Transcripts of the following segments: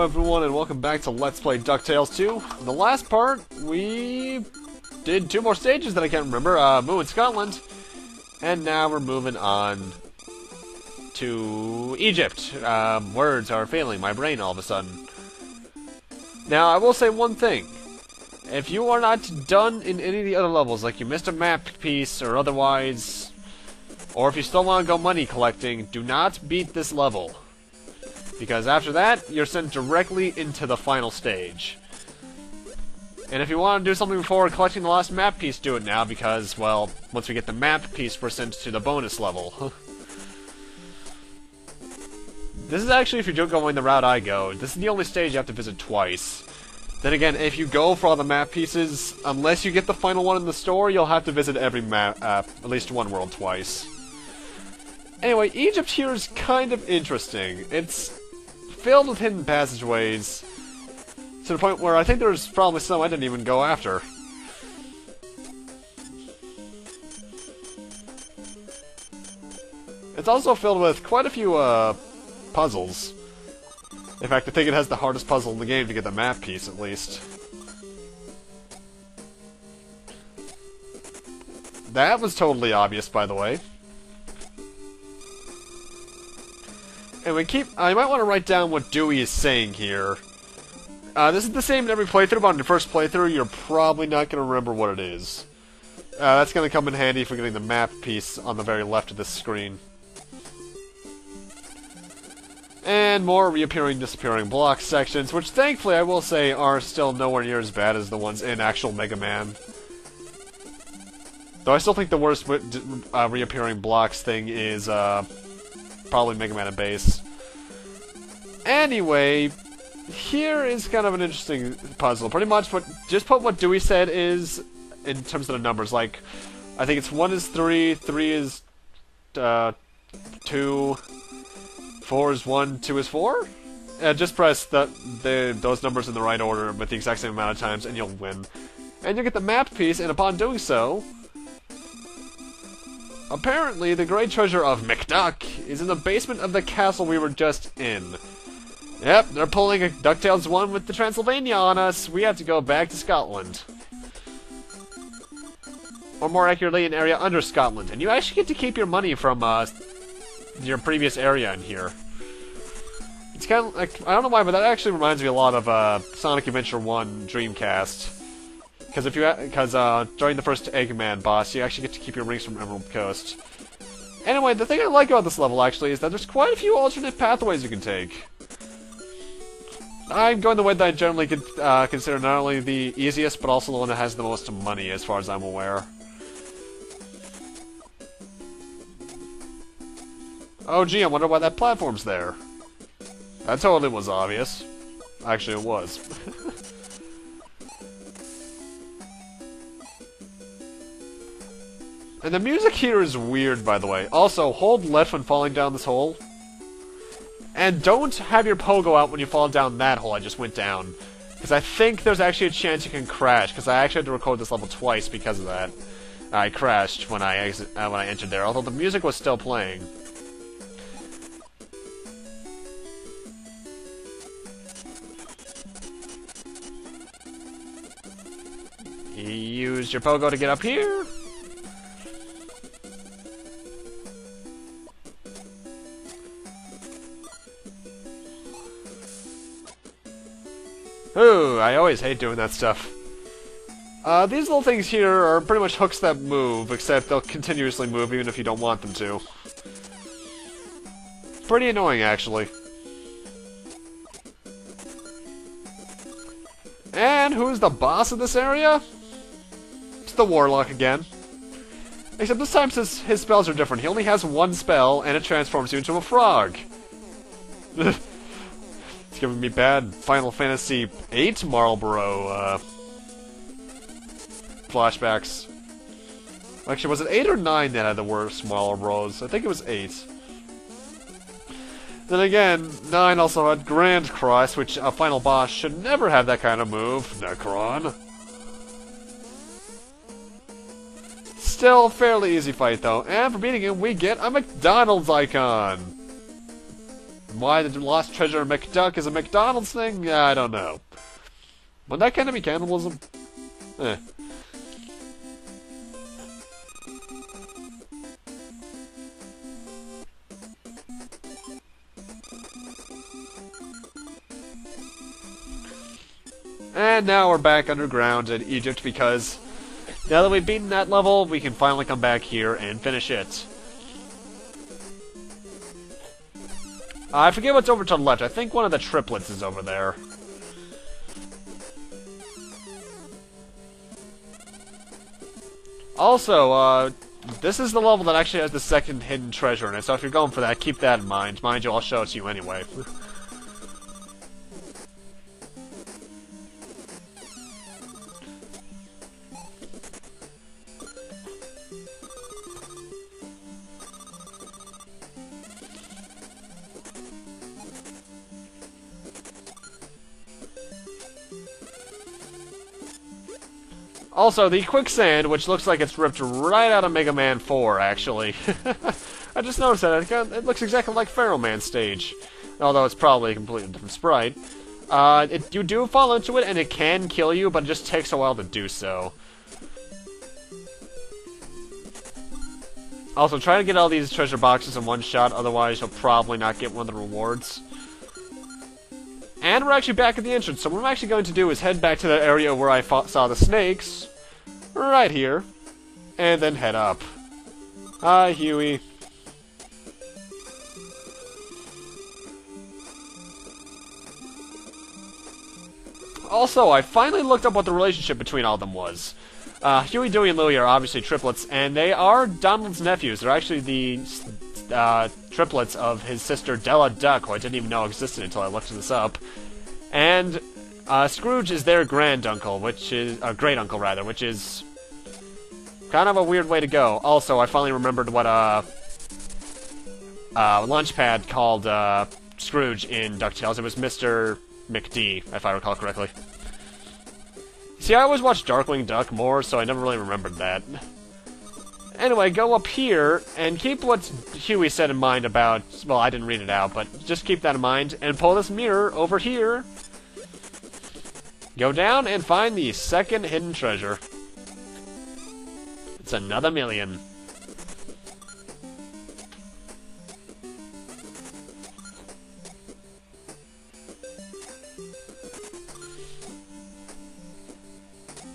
Hello everyone and welcome back to Let's Play DuckTales 2. In the last part, we did 2 more stages that I can't remember, Moo in Scotland, and now we're moving on to Egypt. Words are failing my brain all of a sudden. Now, I will say one thing. If you are not done in any of the other levels, like you missed a map piece or otherwise, or if you still want to go money collecting, do not beat this level. Because after that, you're sent directly into the final stage. And if you want to do something before collecting the last map piece, do it now, because, well, once we get the map piece, we're sent to the bonus level. This is actually, if you're going the route I go, this is the only stage you have to visit twice. Then again, if you go for all the map pieces, unless you get the final one in the store, you'll have to visit every map, at least one world twice. Anyway, Egypt here is kind of interesting. It's filled with hidden passageways, to the point where I think there's probably some I didn't even go after. It's also filled with quite a few, puzzles. In fact, I think it has the hardest puzzle in the game to get the map piece, at least. That was totally obvious, by the way. And I might want to write down what Dewey is saying here. This is the same in every playthrough, but on your first playthrough, you're probably not going to remember what it is. That's going to come in handy for getting the map piece on the very left of this screen. And more reappearing, disappearing block sections, which thankfully I will say are still nowhere near as bad as the ones in actual Mega Man. Though I still think the worst reappearing blocks thing is, probably Mega Man at base. Anyway, here is kind of an interesting puzzle. Pretty much just put what Dewey said is in terms of the numbers. Like, I think it's 1 is 3, 3 is 2, 4 is 1, 2 is 4? Just press those numbers in the right order with the exact same amount of times and you'll win. And you'll get the map piece, and upon doing so, apparently, the great treasure of McDuck is in the basement of the castle we were just in. Yep, they're pulling a DuckTales 1 with the Transylvania on us. We have to go back to Scotland. Or more accurately, an area under Scotland. And you actually get to keep your money from your previous area in here. It's kind of like, I don't know why, but that actually reminds me a lot of Sonic Adventure 1 Dreamcast. Because during the first Eggman boss, you actually get to keep your rings from Emerald Coast. Anyway, the thing I like about this level, actually, is that there's quite a few alternate pathways you can take. I'm going the way that I generally consider not only the easiest, but also the one that has the most money, as far as I'm aware. Oh gee, I wonder why that platform's there. That totally was obvious. Actually, it was. And the music here is weird, by the way. Also, hold left when falling down this hole. And don't have your pogo out when you fall down that hole I just went down. Because I think there's actually a chance you can crash, because I actually had to record this level twice because of that. I crashed when I entered there, although the music was still playing. Use your pogo to get up here. Ooh, I always hate doing that stuff. These little things here are pretty much hooks that move, except they'll continuously move even if you don't want them to. Pretty annoying, actually. And who's the boss of this area? It's the Warlock again. Except this time his spells are different. He only has one spell, and it transforms you into a frog. It's giving me bad Final Fantasy VIII Marlboro, flashbacks. Actually, was it 8 or 9 that had the worst Marlboros? I think it was 8. Then again, 9 also had Grand Cross, which a final boss should never have that kind of move. Necron. Still a fairly easy fight, though. And for beating him, we get a McDonald's icon. Why the lost treasure of McDuck is a McDonald's thing? I don't know. Would that kind of be cannibalism? Eh. And now we're back underground in Egypt because now that we've beaten that level, we can finally come back here and finish it. I forget what's over to the left. I think one of the triplets is over there. Also, this is the level that actually has the second hidden treasure in it, so if you're going for that, keep that in mind. Mind you, I'll show it to you anyway. Also, the quicksand, which looks like it's ripped right out of Mega Man 4, actually. I just noticed that. It looks exactly like Pharaoh Man's stage. Although it's probably a completely different sprite. You do fall into it, and it can kill you, but it just takes a while to do so. Also, try to get all these treasure boxes in one shot, otherwise you'll probably not get one of the rewards. And we're actually back at the entrance, so what I'm actually going to do is head back to the area where I saw the snakes, right here, and then head up. Hi, Huey. Also, I finally looked up what the relationship between all of them was. Huey, Dewey, and Louie are obviously triplets, and they are Donald's nephews. They're actually the triplets of his sister Della Duck, who I didn't even know existed until I looked this up. And Scrooge is their granduncle, which is great-uncle rather, which is kind of a weird way to go. Also, I finally remembered what Launchpad called Scrooge in DuckTales. It was Mr. McD, if I recall correctly. See, I always watched Darkwing Duck more, so I never really remembered that. Anyway, go up here, and keep what Huey said in mind about... Well, I didn't read it out, but just keep that in mind, and pull this mirror over here. Go down and find the second hidden treasure. It's another million.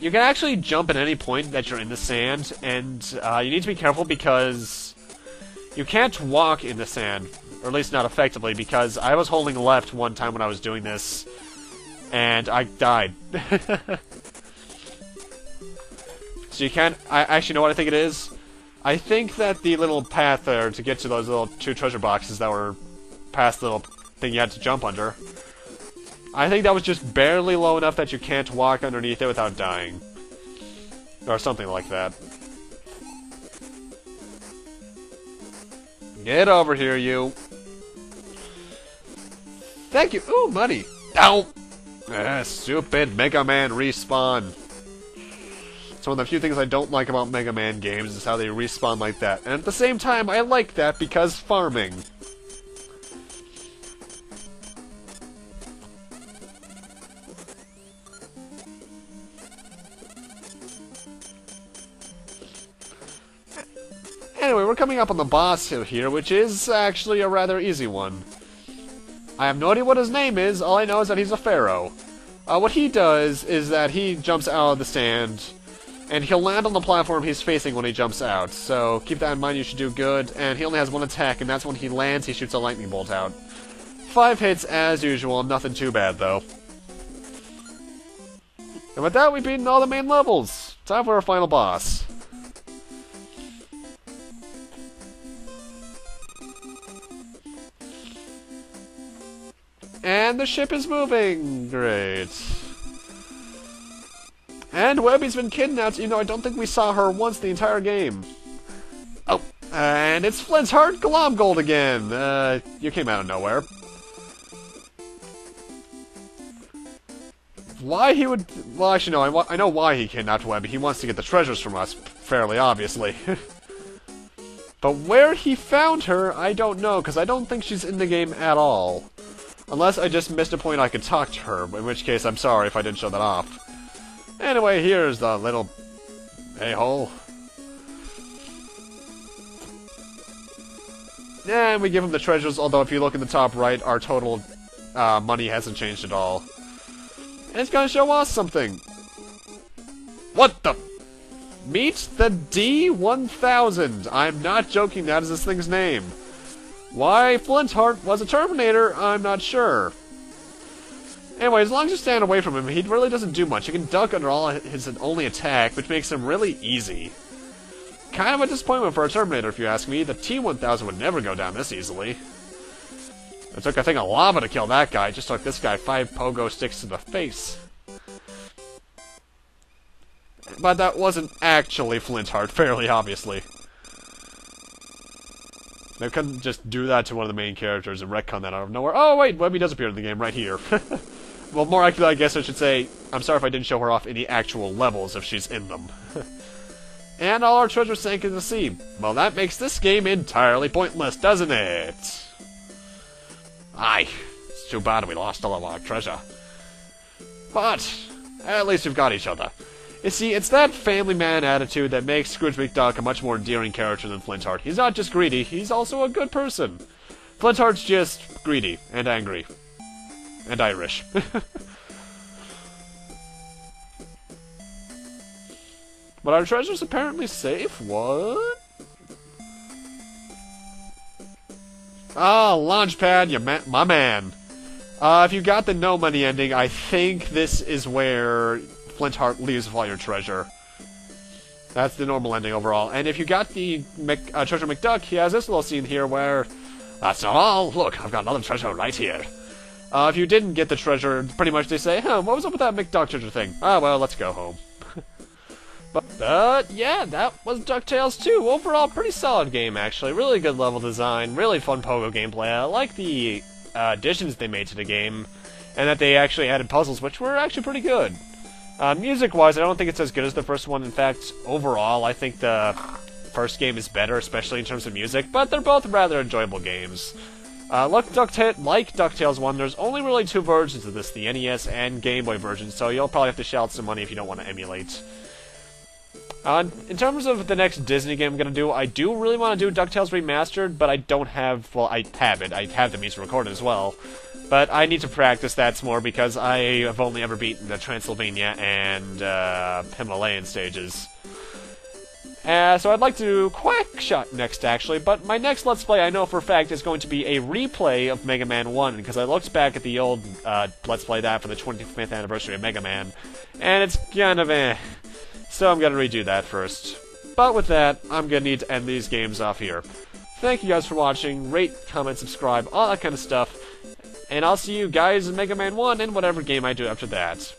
You can actually jump at any point that you're in the sand, and you need to be careful because you can't walk in the sand, or at least not effectively, because I was holding left one time when I was doing this, and I died. So you can't... I actually know what I think it is. I think that the little path there to get to those little two treasure boxes that were past the little thing you had to jump under, I think that was just barely low enough that you can't walk underneath it without dying. Or something like that. Get over here, you. Thank you. Ooh, money. Ow! Stupid Mega Man respawn. It's one of the few things I don't like about Mega Man games is how they respawn like that. And at the same time, I like that because farming. Anyway, we're coming up on the boss here, which is actually a rather easy one. I have no idea what his name is, all I know is that he's a pharaoh. What he does is that he jumps out of the sand, and he'll land on the platform he's facing when he jumps out, so keep that in mind, you should do good, and he only has one attack, and that's when he lands, he shoots a lightning bolt out. 5 hits as usual, nothing too bad though. And with that, we've beaten all the main levels. Time for our final boss. And the ship is moving! Great. And Webby's been kidnapped, even though I don't think we saw her once the entire game. Oh, and it's Flint's Heart Glomgold again! You came out of nowhere. Why he would... Well, actually, no, I know why he kidnapped Webby. He wants to get the treasures from us, fairly obviously. But where he found her, I don't know, because I don't think she's in the game at all. Unless I just missed a point I could talk to her, in which case I'm sorry if I didn't show that off. Anyway, here's the little a-hole. And we give him the treasures, although if you look in the top right, our total money hasn't changed at all. And it's gonna show us something. What the? Meet the D-1000. I'm not joking, that is this thing's name. Why Flintheart was a Terminator, I'm not sure. Anyway, as long as you stand away from him, he really doesn't do much. He can duck under all his only attack, which makes him really easy. Kind of a disappointment for a Terminator, if you ask me. The T-1000 would never go down this easily. It took, I think, a lava to kill that guy. It just took this guy 5 pogo sticks to the face. But that wasn't actually Flintheart, fairly obviously. They couldn't just do that to one of the main characters and retcon that out of nowhere. Oh, wait, Webby does appear in the game right here. Well, more accurately, I guess I should say, I'm sorry if I didn't show her off in the actual levels if she's in them. And all our treasure sank in the sea. Well, that makes this game entirely pointless, doesn't it? Aye, it's too bad we lost all of our treasure. But, at least we've got each other. You see, it's that family man attitude that makes Scrooge McDuck a much more endearing character than Flintheart. He's not just greedy, he's also a good person. Flintheart's just greedy, and angry. And Irish. But our treasure's apparently safe? What? Ah, Launchpad, my man. If you got the no money ending, I think this is where Flintheart leaves with all your treasure. That's the normal ending overall. And if you got the Treasure McDuck, he has this little scene here where... That's not all. Look, I've got another treasure right here. If you didn't get the treasure, pretty much they say, what was up with that McDuck treasure thing? Ah, well, let's go home. But yeah, that was DuckTales 2. Overall, pretty solid game, actually. Really good level design, really fun pogo gameplay. I like the additions they made to the game, and that they actually added puzzles, which were actually pretty good. Music-wise, I don't think it's as good as the first one. In fact, overall, I think the first game is better, especially in terms of music, but they're both rather enjoyable games. Like DuckTales 1, there's only really 2 versions of this, the NES and Game Boy version, so you'll probably have to shell out some money if you don't want to emulate. In terms of the next Disney game I'm going to do, I do really want to do DuckTales Remastered, but I don't have... Well, I have it. I have the means to record it as well. But I need to practice that some more because I have only ever beaten the Transylvania and Himalayan stages. So I'd like to do Quackshot next, actually, but my next Let's Play I know for a fact is going to be a replay of Mega Man 1, because I looked back at the old Let's Play that for the 25th anniversary of Mega Man, and it's kind of eh. So I'm gonna redo that first. But with that, I'm gonna need to end these games off here. Thank you guys for watching, rate, comment, subscribe, all that kind of stuff, and I'll see you guys in Mega Man 1 and whatever game I do after that.